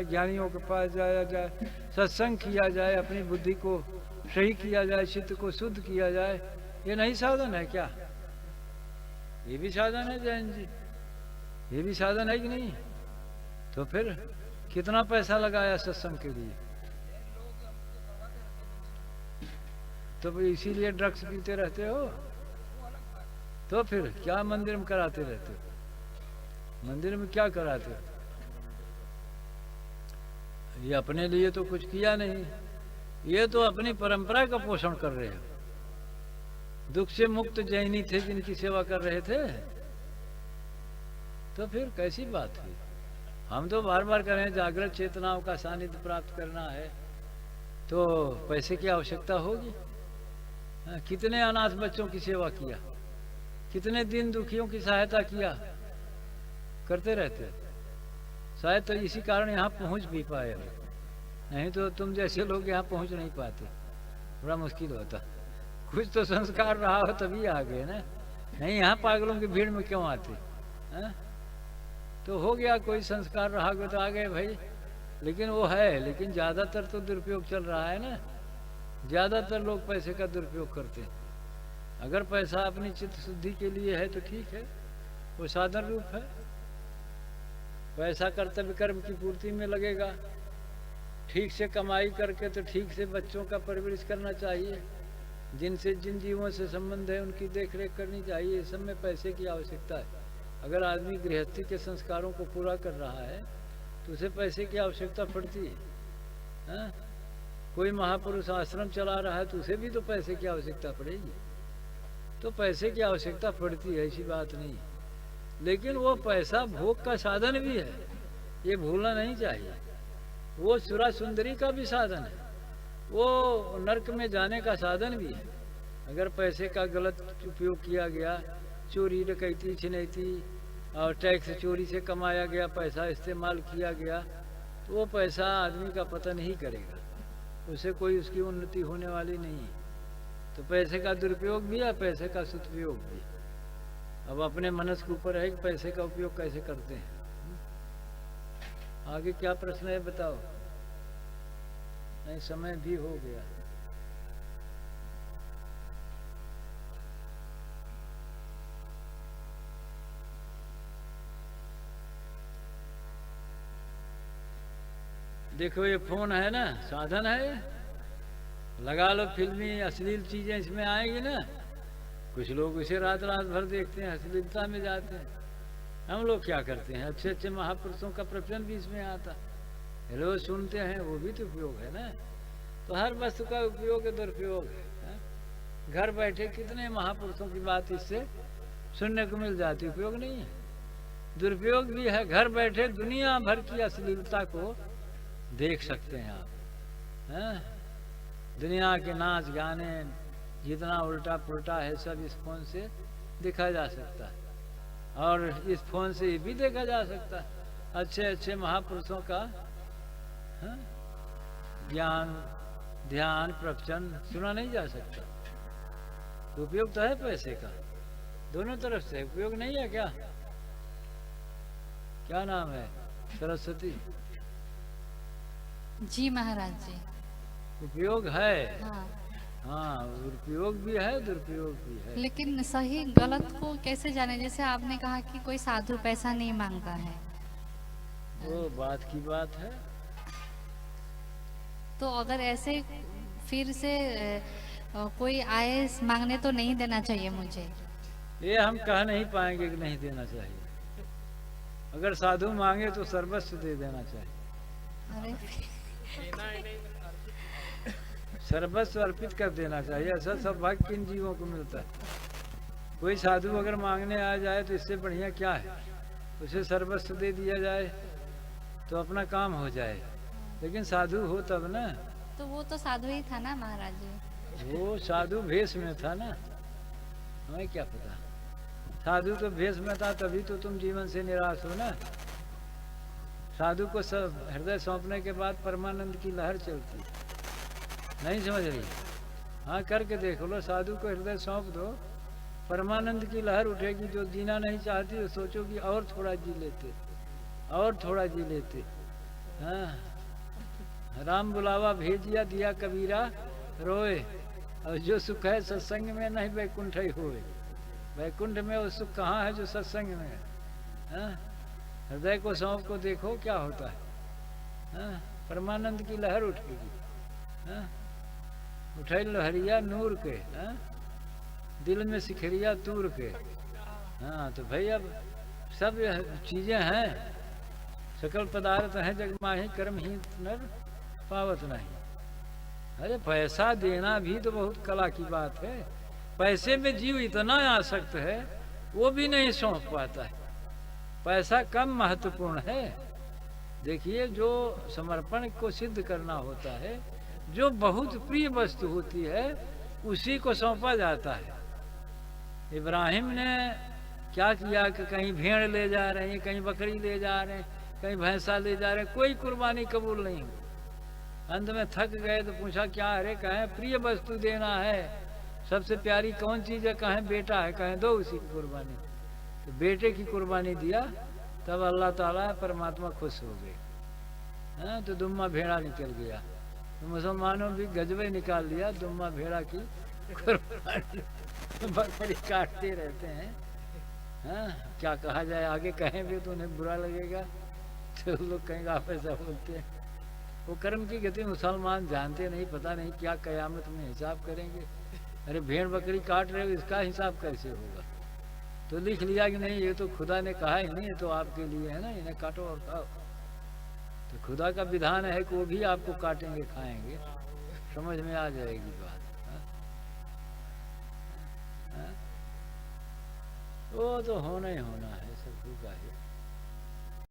ज्ञानियों के पास जाया जाए, सत्संग किया जाए, अपनी बुद्धि को सही किया जाए, चित्त को शुद्ध किया जाए, ये नहीं साधन है क्या? ये भी साधन है जैन जी, ये भी साधन है कि नहीं? तो फिर कितना पैसा लगाया सत्संग के लिए? तो इसीलिए ड्रग्स पीते रहते हो? तो फिर क्या मंदिर में कराते रहते हो? मंदिर में क्या कराते हो? ये अपने लिए तो कुछ किया नहीं, ये तो अपनी परंपरा का पोषण कर रहे हो। दुख से मुक्त जैनी थे जिनकी सेवा कर रहे थे, तो फिर कैसी बात हुई? हम तो बार बार कह रहे हैं जागृत चेतनाओं का सानिध्य प्राप्त करना है, तो पैसे की आवश्यकता होगी। कितने अनाथ बच्चों की सेवा किया, कितने दीन दुखियों की सहायता किया, करते रहते। शायद तो इसी कारण यहाँ पहुँच भी पाए, नहीं तो तुम जैसे लोग यहाँ पहुँच नहीं पाते, बड़ा मुश्किल होता। कुछ तो संस्कार रहा हो तभी आ गए ना, नहीं यहाँ पागलों की भीड़ में क्यों आते? तो हो गया, कोई संस्कार रहा हो तो आ गए भाई, लेकिन वो है, लेकिन ज़्यादातर तो दुरुपयोग चल रहा है ना। ज़्यादातर लोग पैसे का दुरुपयोग करते हैं। अगर पैसा अपनी चित्त शुद्धि के लिए है तो ठीक है, वो साधन रूप है। पैसा कर्तव्य कर्म की पूर्ति में लगेगा, ठीक से कमाई करके तो ठीक से बच्चों का परवरिश करना चाहिए, जिनसे जिन जीवों से संबंध है उनकी देख रेख करनी चाहिए। इस सब में पैसे की आवश्यकता है। अगर आदमी गृहस्थी के संस्कारों को पूरा कर रहा है तो उसे पैसे की आवश्यकता पड़ती है। कोई महापुरुष आश्रम चला रहा है तो उसे भी तो पैसे की आवश्यकता पड़ेगी। तो पैसे की आवश्यकता पड़ती है, ऐसी बात नहीं, लेकिन वो पैसा भोग का साधन भी है, ये भूलना नहीं चाहिए। वो सुरा सुंदरी का भी साधन है, वो नरक में जाने का साधन भी है। अगर पैसे का गलत उपयोग किया गया, चोरी डकैती छिनैती और टैक्स चोरी से कमाया गया पैसा इस्तेमाल किया गया, तो वो पैसा आदमी का पतन ही करेगा, उसे कोई उसकी उन्नति होने वाली नहीं। तो पैसे का दुरुपयोग भी है, पैसे का सदुपयोग भी। अब अपने मनस के ऊपर है कि पैसे का उपयोग कैसे करते हैं। आगे क्या प्रश्न है बताओ? नहीं, समय भी हो गया। देखो ये फोन है ना, साधन है, लगा लो, फिल्मी अश्लील चीजें इसमें आएंगी ना। कुछ लोग इसे रात रात भर देखते हैं, अश्लीलता में जाते हैं। हम लोग क्या करते हैं, अच्छे अच्छे महापुरुषों का प्रवचन भी इसमें आता, रोज सुनते हैं, वो भी तो उपयोग है ना। तो हर वस्तु का उपयोग है, दुरुपयोग है। घर बैठे कितने महापुरुषों की बात इससे सुनने को मिल जाती, उपयोग नहीं है, दुरुपयोग भी है। घर बैठे दुनिया भर की अश्लीलता को देख सकते हैं आप। दुनिया के नाच गाने जितना उल्टा पुल्टा है सब इस फोन से देखा जा सकता है, और इस फोन से ये भी देखा जा सकता है अच्छे अच्छे महापुरुषों का ज्ञान ध्यान प्रवचन सुना नहीं जा सकता। तो उपयोग तो है पैसे का, दोनों तरफ से उपयोग नहीं है क्या? क्या नाम है? सरस्वती जी महाराज जी, उपयोग है। हाँ, हाँ, उपयोग भी है, दुरुपयोग भी है। लेकिन सही गलत को कैसे जाने? जैसे आपने कहा कि कोई साधु पैसा नहीं मांगता है, वो बात की बात है। तो अगर ऐसे फिर से कोई आए मांगने तो नहीं देना चाहिए मुझे? ये हम कह नहीं पाएंगे कि नहीं देना चाहिए। अगर साधु मांगे तो सर्वस्व दे देना चाहिए। अरे सर्वस्व अर्पित कर देना चाहिए। ऐसा सौभाग्य किन जीवों को मिलता है? कोई साधु अगर मांगने आ जाए तो इससे बढ़िया क्या है, उसे सर्वस्व दे दिया जाए तो अपना काम हो जाए। लेकिन साधु हो तब ना। तो वो तो साधु ही था ना महाराज जी। वो साधु भेष में था ना, हमें क्या पता। साधु तो भेष में था, तभी तो तुम जीवन से निराश हो ना। साधु को सब हृदय सौंपने के बाद परमानंद की लहर चलती, नहीं समझ रही? हाँ, करके देख लो, साधु को हृदय सौंप दो, परमानंद की लहर उठेगी। जो जीना नहीं चाहती वो सोचोगी और थोड़ा जी लेते, और थोड़ा जी लेते, हाँ, राम बुलावा भेजिया दिया कबीरा रोए, और जो सुख है सत्संग में नहीं वैकुंठ ही होए। वैकुंठ में वो सुख कहाँ है जो सत्संग में है? हाँ? हृदय को सौंप को देखो क्या होता है। हाँ? परमानंद की लहर उठेगी। हाँ? उठे लहरिया नूर के, हाँ? दिल में सिखरिया तूर के। हाँ, तो भाई अब सब चीजें हैं, सकल पदार्थ हैं जग माही कर्म ही नर पावत नहीं। अरे पैसा देना भी तो बहुत कला की बात है। पैसे में जीव इतना आसक्त है वो भी नहीं सौंप पाता है। पैसा कम महत्वपूर्ण है। देखिए, जो समर्पण को सिद्ध करना होता है, जो बहुत प्रिय वस्तु होती है, उसी को सौंपा जाता है। इब्राहिम ने क्या किया कि कहीं भेड़ ले जा रहे हैं, कहीं बकरी ले जा रहे हैं, कहीं भैंसा ले जा रहे हैं, कोई कुर्बानी कबूल नहीं हुई। अंत में थक गए तो पूछा क्या? अरे कहें प्रिय वस्तु देना है, सबसे प्यारी कौन चीज़ है? कहें बेटा है। कहें दो उसी की कुर्बानी। तो बेटे की कुर्बानी दिया, तब अल्लाह ताला परमात्मा खुश हो गए। हाँ, तो दुम्मा भेड़ा निकल गया। तो मुसलमानों भी गजबे निकाल लिया दुम्मा भेड़ा की कुर्बानी। बकरी काटते रहते हैं। हाँ, क्या कहा जाए, आगे कहें भी तो उन्हें बुरा लगेगा, तो लोग कहेंगे आप ऐसा बोलते हैं। वो कर्म की गति मुसलमान जानते नहीं, पता नहीं क्या कयामत में हिसाब करेंगे। अरे भेड़ बकरी काट रहे हो, इसका हिसाब कैसे होगा? तो लिख लिया कि नहीं, ये तो खुदा ने कहा ही नहीं, ये तो आपके लिए है ना, इन्हें काटो और खाओ। तो खुदा का विधान है कि वो भी आपको काटेंगे खाएंगे। समझ में आ जाएगी बात। हाँ? वो तो होना ही होना है, सब होगा ही।